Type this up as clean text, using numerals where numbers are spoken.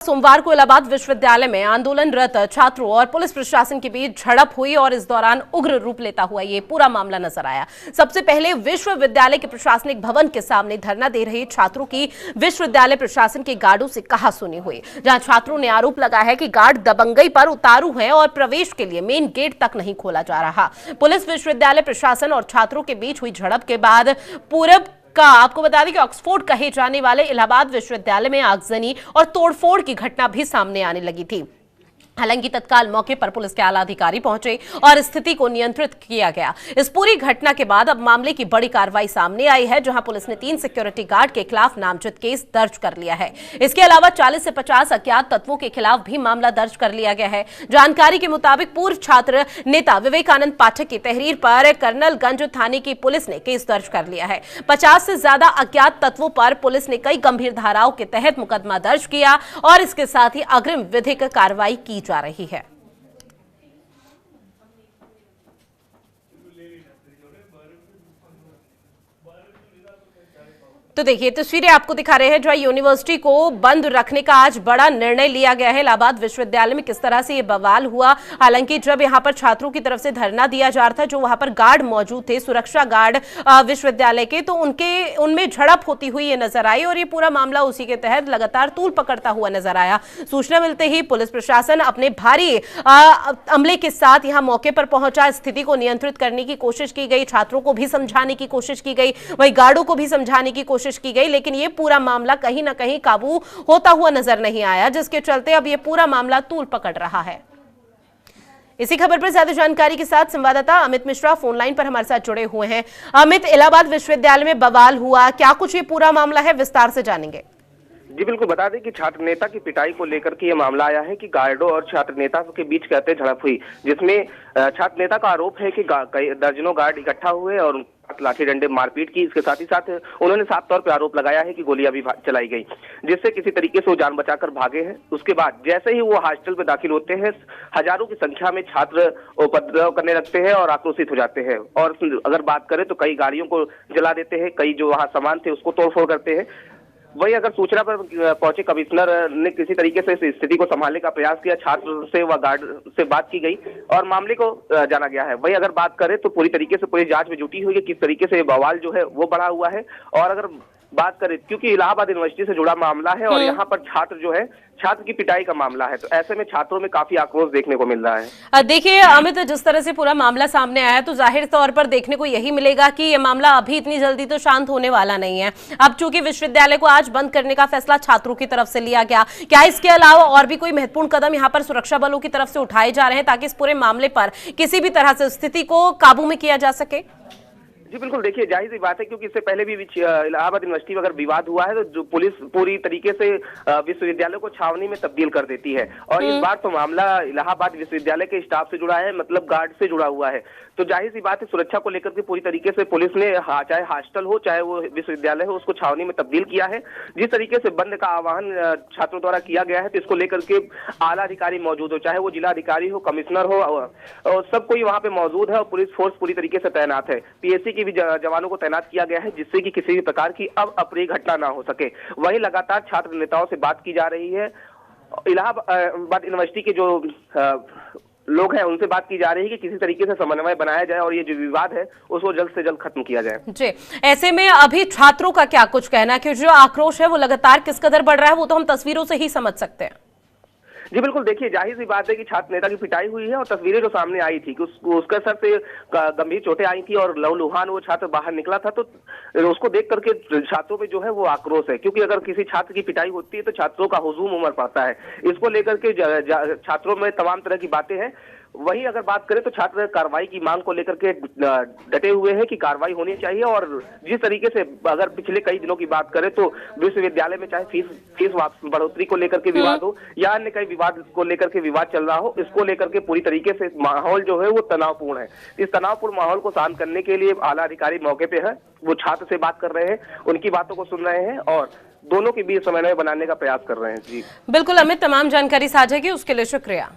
सोमवार को इलाहाबाद विश्वविद्यालय में आंदोलनरत छात्रों और पुलिस प्रशासन के बीच झड़प हुई और इस दौरान उग्र रूप लेता हुआ ये पूरा मामला नजर आया। सबसे पहले विश्वविद्यालय के प्रशासनिक भवन के सामने धरना दे रहे छात्रों की विश्वविद्यालय प्रशासन के गार्डों से कहासुनी हुई, जहां छात्रों ने आरोप लगाया है कि गार्ड दबंगई पर उतारू हैं और प्रवेश के लिए मेन गेट तक नहीं खोला जा रहा। पुलिस, विश्वविद्यालय प्रशासन और छात्रों के बीच हुई झड़प के बाद पूरब का आपको बता दें कि ऑक्सफोर्ड कहे जाने वाले इलाहाबाद विश्वविद्यालय में आगजनी और तोड़फोड़ की घटना भी सामने आने लगी थी। हालांकि तत्काल मौके पर पुलिस के आला अधिकारी पहुंचे और स्थिति को नियंत्रित किया गया। इस पूरी घटना के बाद अब मामले की बड़ी कार्रवाई सामने आई है, जहां पुलिस ने 3 सिक्योरिटी गार्ड के खिलाफ नामजद केस दर्ज कर लिया है। इसके अलावा 40 से 50 अज्ञात तत्वों के खिलाफ भी मामला दर्ज कर लिया गया है। जानकारी के मुताबिक पूर्व छात्र नेता विवेकानंद पाठक की तहरीर पर कर्नलगंज थाने की पुलिस ने केस दर्ज कर लिया है। 50 से ज्यादा अज्ञात तत्वों पर पुलिस ने कई गंभीर धाराओं के तहत मुकदमा दर्ज किया और इसके साथ ही अग्रिम विधिक कार्रवाई की जा रही है। तो देखिए तस्वीरें आपको दिखा रहे हैं, जो यूनिवर्सिटी को बंद रखने का आज बड़ा निर्णय लिया गया है। इलाहाबाद विश्वविद्यालय में किस तरह से ये बवाल हुआ, हालांकि जब यहां पर छात्रों की तरफ से धरना दिया जा रहा था, जो वहां पर गार्ड मौजूद थे, सुरक्षा गार्ड विश्वविद्यालय के, तो उनमें झड़प होती हुई ये नजर आई और ये पूरा मामला उसी के तहत लगातार तूल पकड़ता हुआ नजर आया। सूचना मिलते ही पुलिस प्रशासन अपने भारी अमले के साथ यहां मौके पर पहुंचा। स्थिति को नियंत्रित करने की कोशिश की गई, छात्रों को भी समझाने की कोशिश की गई, वहीं गार्डों को भी समझाने की कोशिश की गई, लेकिन यह पूरा मामला कहीं ना कहीं काबू होता हुआ नजर नहीं आया, जिसके चलते अब यह पूरा मामला तूल पकड़ रहा है। इसी खबर पर ज्यादा जानकारी के साथ संवाददाता अमित मिश्रा फोन लाइन पर हमारे साथ जुड़े हुए हैं। अमित, इलाहाबाद विश्वविद्यालय में बवाल हुआ, क्या कुछ ये पूरा मामला है, विस्तार से जानेंगे। जी बिल्कुल, बता दें कि छात्र नेता की पिटाई को लेकर के ये मामला आया है कि गार्डों और छात्र नेता के बीच कहते झड़प हुई, जिसमें छात्र नेता का आरोप है कि दर्जनों गार्ड इकट्ठा हुए और लाठी डंडे मारपीट की। इसके साथ ही साथ उन्होंने साफ तौर पर आरोप लगाया है कि गोलियां भी चलाई गई, जिससे किसी तरीके से वो जान बचाकर भागे हैं। उसके बाद जैसे ही वो हॉस्टल में दाखिल होते हैं, हजारों की संख्या में छात्र उपद्रव करने लगते हैं और आक्रोशित हो जाते हैं। और अगर बात करें तो कई गाड़ियों को जला देते हैं, कई जो वहां सामान थे उसको तोड़फोड़ करते हैं। वही अगर सूचना पर पहुंचे कमिश्नर ने किसी तरीके से इस स्थिति को संभालने का प्रयास किया, छात्र से व गार्ड से बात की गई और मामले को जाना गया है। वही अगर बात करें तो पूरी तरीके से पुलिस जांच में जुटी हुई है, किस तरीके से बवाल जो है वो बढ़ा हुआ है। और अगर बात करें, क्योंकि इलाहाबाद यूनिवर्सिटी से जुड़ा मामला है और यहाँ पर छात्र जो है, छात्र की पिटाई का मामला है, तो ऐसे में छात्रों में काफी आक्रोश देखने को मिल रहा है। देखिए अमित, जिस तरह से पूरा मामला सामने आया तो जाहिर तौर पर देखने को यही मिलेगा कि ये मामला अभी इतनी जल्दी तो शांत होने वाला नहीं है। अब चूंकि विश्वविद्यालय को आज बंद करने का फैसला छात्रों की तरफ से लिया गया, क्या इसके अलावा और भी कोई महत्वपूर्ण कदम यहाँ पर सुरक्षा बलों की तरफ से उठाए जा रहे हैं ताकि इस पूरे मामले पर किसी भी तरह से स्थिति को काबू में किया जा सके? जी बिल्कुल, देखिए जाहिर सी बात है, क्योंकि इससे पहले भी इलाहाबाद यूनिवर्सिटी में अगर विवाद हुआ है तो जो पुलिस पूरी तरीके से विश्वविद्यालय को छावनी में तब्दील कर देती है। और इस बार तो मामला इलाहाबाद विश्वविद्यालय के स्टाफ से जुड़ा है, मतलब गार्ड से जुड़ा हुआ है। तो जाहिर सी बात है, सुरक्षा को लेकर के पूरी तरीके से पुलिस ने चाहे हॉस्टल हो चाहे वो विश्वविद्यालय हो, उसको छावनी में तब्दील किया है। जिस तरीके से बंद का आह्वान छात्रों द्वारा किया गया है, तो इसको लेकर के आला अधिकारी मौजूद हो, चाहे वो जिला अधिकारी हो, कमिश्नर हो, और सब कोई वहां पे मौजूद है और पुलिस फोर्स पूरी तरीके से तैनात है। पीएससी भी जवानों को तैनात किया गया है, जिससे कि किसी भी प्रकार की अब अप्रिय घटना ना हो सके। वहीं लगातार छात्र नेताओं से बात की जा रही है। इलाहाबाद यूनिवर्सिटी के जो लोग हैं उनसे बात की जा रही है कि किसी तरीके से समन्वय बनाया जाए और ये जो विवाद है उसको जल्द से जल्द खत्म किया जाए। जी, ऐसे में अभी छात्रों का क्या कुछ कहना है कि जो आक्रोश है वो लगातार किस कदर बढ़ रहा है, वो तो हम तस्वीरों से ही समझ सकते हैं। जी बिल्कुल, देखिए जाहिर सी बात है कि छात्र नेता की पिटाई हुई है और तस्वीरें जो सामने आई थी कि उसका सर से गंभीर चोटें आई थी और लहूलुहान वो छात्र बाहर निकला था, तो उसको देख करके छात्रों में जो है वो आक्रोश है। क्योंकि अगर किसी छात्र की पिटाई होती है तो छात्रों का हुजूम उमड़ पड़ता है। इसको लेकर के छात्रों में तमाम तरह की बातें हैं। वहीं अगर बात करें तो छात्र कार्रवाई की मांग को लेकर के डटे हुए हैं कि कार्रवाई होनी चाहिए। और जिस तरीके से अगर पिछले कई दिनों की बात करें तो विश्वविद्यालय में चाहे फीस बढ़ोतरी को लेकर के विवाद हो या अन्य कई विवाद को लेकर के विवाद चल रहा हो, इसको लेकर के पूरी तरीके से माहौल जो है वो तनावपूर्ण है। इस तनावपूर्ण माहौल को शांत करने के लिए आला अधिकारी मौके पे है, वो छात्र से बात कर रहे हैं, उनकी बातों को सुन रहे हैं और दोनों के बीच समन्वय बनाने का प्रयास कर रहे हैं। जी बिल्कुल अमित, तमाम जानकारी साझा की उसके लिए शुक्रिया।